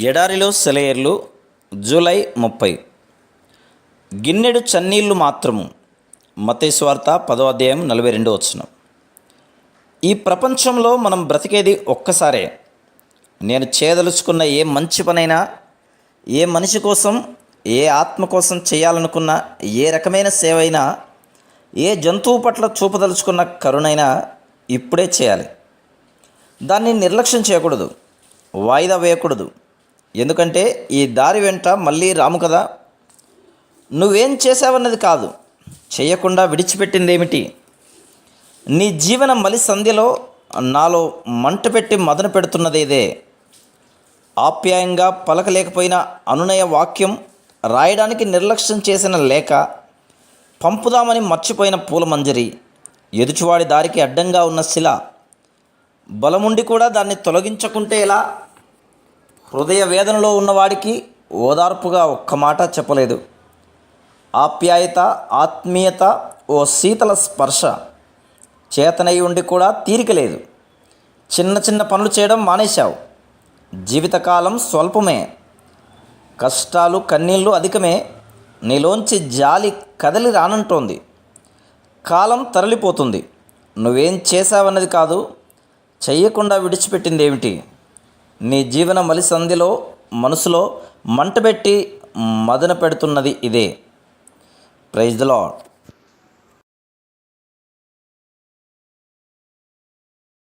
ఎడారిలో సెలయేర్లు జూలై 30. గిన్నెడు చన్నీళ్లు మాత్రము. మత్తయి సువార్త 10:42. ఈ ప్రపంచంలో మనం బ్రతికేది ఒక్కసారే. నేను చేయదలుచుకున్న ఏ మంచి పనైనా, ఏ మనిషి కోసం, ఏ ఆత్మ కోసం చేయాలనుకున్న ఏ రకమైన సేవ అయినా, ఏ జంతువు పట్ల చూపదలుచుకున్న కరుణైనా ఇప్పుడే చేయాలి. దాన్ని నిర్లక్ష్యం చేయకూడదు, వాయిదా వేయకూడదు. ఎందుకంటే ఈ దారి వెంట మళ్ళీ రాము కదా. నువ్వేం చేసావన్నది కాదు, చేయకుండా విడిచిపెట్టిందేమిటి. నీ జీవన మలి సంధ్యలో నాలో మంట పెట్టి మదన పెడుతున్నది ఇదే. ఆప్యాయంగా పలకలేకపోయిన అనునయ వాక్యం, రాయడానికి నిర్లక్ష్యం చేసిన లేఖ, పంపుదామని మర్చిపోయిన పూలమంజరి, ఎదుటివాడి దారికి అడ్డంగా ఉన్న శిల, బలముండి కూడా దాన్ని తొలగించకుంటే ఎలా? హృదయ వేదనలో ఉన్నవాడికి ఓదార్పుగా ఒక్క మాట చెప్పలేదు. ఆప్యాయత, ఆత్మీయత, ఓ శీతల స్పర్శ. చేతనై ఉండి కూడా తీరిక లేదు. చిన్న చిన్న పనులు చేయడం మానేశావు. జీవితకాలం స్వల్పమే, కష్టాలు కన్నీళ్ళు అధికమే. నీలోంచి జాలి కదలి రానంటోంది. కాలం తరలిపోతుంది. నువ్వేం చేశావన్నది కాదు, చెయ్యకుండా విడిచిపెట్టింది ఏమిటి. నీ జీవన మలిసంధిలో మనసులో మంటబెట్టి మదన పెడుతున్నది ఇదే. Praise the lord.